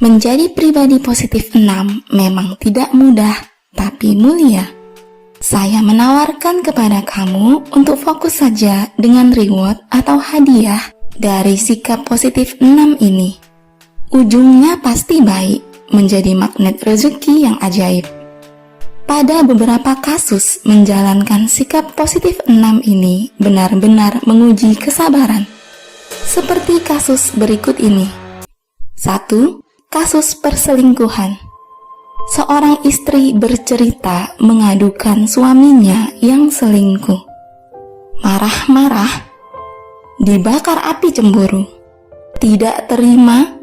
Menjadi pribadi positif 6 memang tidak mudah, tapi mulia. Saya menawarkan kepada kamu untuk fokus saja dengan reward atau hadiah dari sikap positif 6 ini. Ujungnya pasti baik, menjadi magnet rezeki yang ajaib. Pada beberapa kasus, menjalankan sikap positif 6 ini benar-benar menguji kesabaran. Seperti kasus berikut ini. 1. Kasus perselingkuhan. Seorang istri bercerita mengadukan suaminya yang selingkuh. Marah-marah, dibakar api cemburu, tidak terima,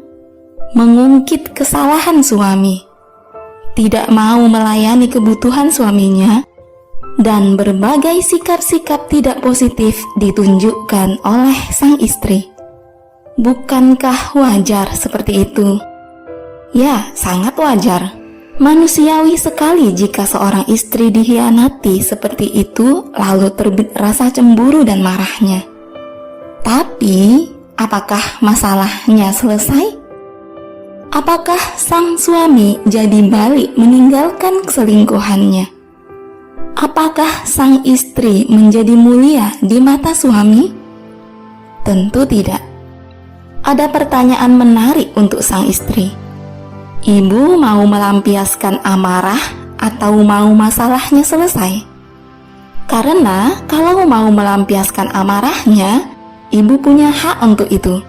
mengungkit kesalahan suami, tidak mau melayani kebutuhan suaminya, dan berbagai sikap-sikap tidak positif ditunjukkan oleh sang istri. Bukankah wajar seperti itu? Ya, sangat wajar. Manusiawi sekali jika seorang istri dikhianati seperti itu lalu terbit rasa cemburu dan marahnya. Tapi, apakah masalahnya selesai? Apakah sang suami jadi balik meninggalkan keselingkuhannya? Apakah sang istri menjadi mulia di mata suami? Tentu tidak. Ada pertanyaan menarik untuk sang istri. Ibu mau melampiaskan amarah atau mau masalahnya selesai? Karena kalau mau melampiaskan amarahnya, ibu punya hak untuk itu.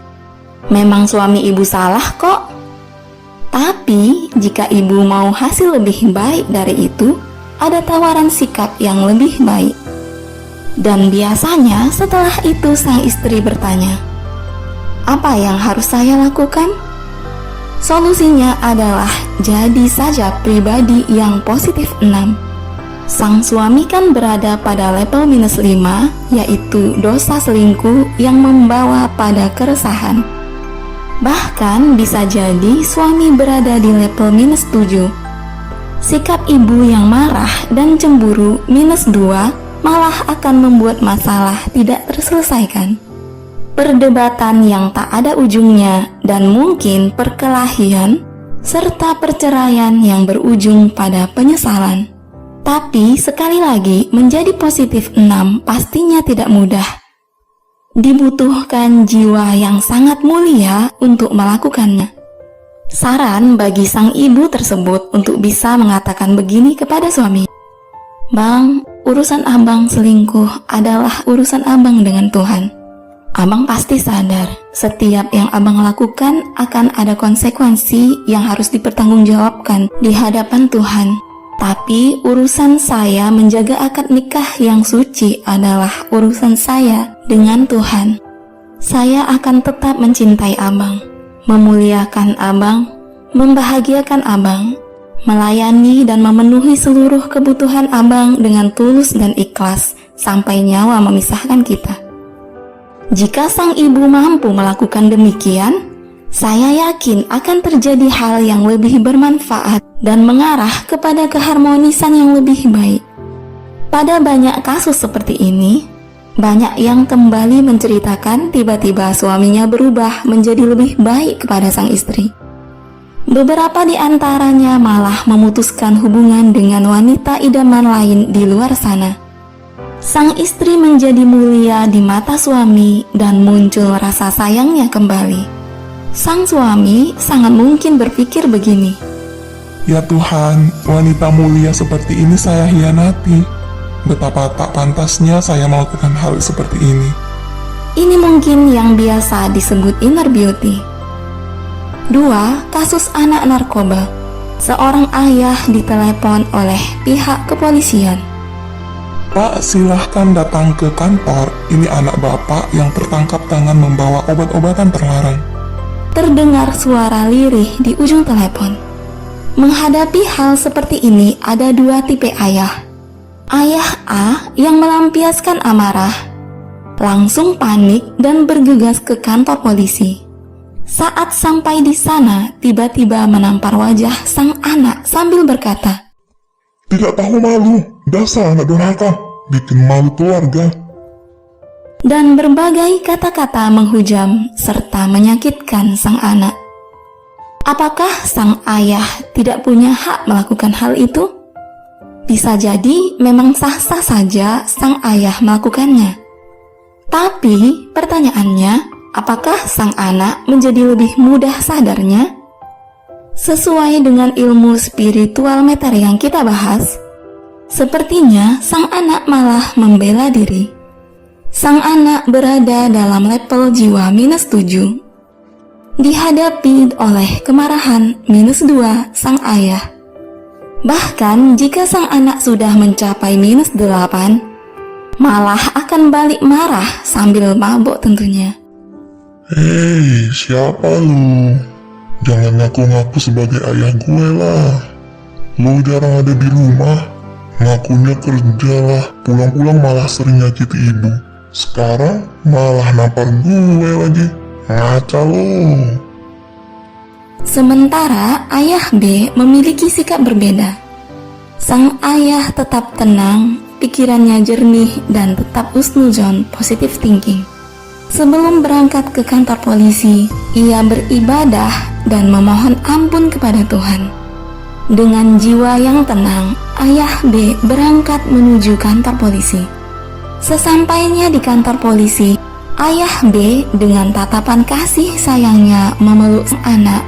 Memang suami ibu salah kok. Tapi jika ibu mau hasil lebih baik dari itu, ada tawaran sikap yang lebih baik. Dan biasanya setelah itu sang istri bertanya, apa yang harus saya lakukan? Solusinya adalah jadi saja pribadi yang positif 6. Sang suami kan berada pada level minus 5, yaitu dosa selingkuh yang membawa pada keresahan. Bahkan bisa jadi suami berada di level minus 7. Sikap ibu yang marah dan cemburu minus 2 malah akan membuat masalah tidak terselesaikan. Perdebatan yang tak ada ujungnya dan mungkin perkelahian serta perceraian yang berujung pada penyesalan. Tapi sekali lagi, menjadi positif 6 pastinya tidak mudah. Dibutuhkan jiwa yang sangat mulia untuk melakukannya. Saran bagi sang ibu tersebut untuk bisa mengatakan begini kepada suami. Bang, urusan abang selingkuh adalah urusan abang dengan Tuhan. Abang pasti sadar, setiap yang abang lakukan akan ada konsekuensi yang harus dipertanggungjawabkan di hadapan Tuhan. Tapi urusan saya menjaga akad nikah yang suci adalah urusan saya dengan Tuhan. Saya akan tetap mencintai abang, memuliakan abang, membahagiakan abang, melayani dan memenuhi seluruh kebutuhan abang dengan tulus dan ikhlas sampai nyawa memisahkan kita. Jika sang ibu mampu melakukan demikian, saya yakin akan terjadi hal yang lebih bermanfaat dan mengarah kepada keharmonisan yang lebih baik. Pada banyak kasus seperti ini, banyak yang kembali menceritakan tiba-tiba suaminya berubah menjadi lebih baik kepada sang istri. Beberapa di antaranya malah memutuskan hubungan dengan wanita idaman lain di luar sana. Sang istri menjadi mulia di mata suami dan muncul rasa sayangnya kembali. Sang suami sangat mungkin berpikir begini, ya Tuhan, wanita mulia seperti ini saya hianati. Betapa tak pantasnya saya melakukan hal seperti ini. Ini mungkin yang biasa disebut inner beauty. 2. Kasus anak narkoba. Seorang ayah ditelepon oleh pihak kepolisian. Pak, silahkan datang ke kantor. Ini anak bapak yang tertangkap tangan membawa obat-obatan terlarang. Terdengar suara lirih di ujung telepon. Menghadapi hal seperti ini ada dua tipe ayah. Ayah A yang melampiaskan amarah, langsung panik dan bergegas ke kantor polisi. Saat sampai di sana, tiba-tiba menampar wajah sang anak sambil berkata, tidak tahu malu, dasar anak durhaka, bikin malu keluarga. Dan berbagai kata-kata menghujam serta menyakitkan sang anak. Apakah sang ayah tidak punya hak melakukan hal itu? Bisa jadi memang sah-sah saja sang ayah melakukannya. Tapi pertanyaannya, apakah sang anak menjadi lebih mudah sadarnya? Sesuai dengan ilmu spiritual materi yang kita bahas, sepertinya sang anak malah membela diri. Sang anak berada dalam level jiwa -7, dihadapi oleh kemarahan -2 sang ayah. Bahkan jika sang anak sudah mencapai -8, malah akan balik marah sambil mabuk tentunya. Hei, siapa lu? Jangan ngaku-ngaku sebagai ayah gue lah. Lu jarang ada di rumah, ngakunya kerja lah, pulang-pulang malah sering nyakiti ibu. Sekarang malah nampar gue lagi. Ngaca lu. Sementara ayah B memiliki sikap berbeda. Sang ayah tetap tenang, pikirannya jernih dan tetap husnuzon, positive thinking. Sebelum berangkat ke kantor polisi, ia beribadah dan memohon ampun kepada Tuhan. Dengan jiwa yang tenang, ayah B berangkat menuju kantor polisi. Sesampainya di kantor polisi, ayah B dengan tatapan kasih sayangnya memeluk sang anak.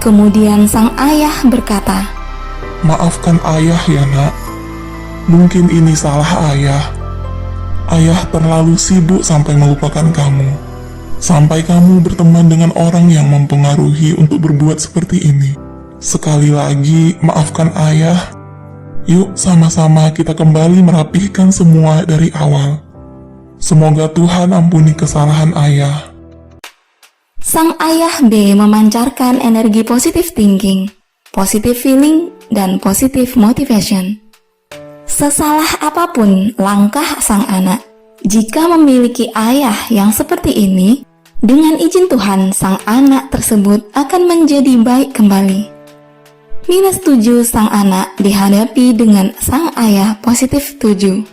Kemudian sang ayah berkata, Maafkan ayah ya nak. Mungkin ini salah ayah. Ayah terlalu sibuk sampai melupakan kamu. Sampai kamu berteman dengan orang yang mempengaruhi untuk berbuat seperti ini. Sekali lagi, maafkan ayah. Yuk sama-sama kita kembali merapihkan semua dari awal. Semoga Tuhan ampuni kesalahan ayah. sang ayah B memancarkan energi positive thinking, positive feeling, dan positive motivation. Sesalah apapun langkah sang anak, jika memiliki ayah yang seperti ini, dengan izin Tuhan sang anak tersebut akan menjadi baik kembali. -7 sang anak dihadapi dengan sang ayah positif 7.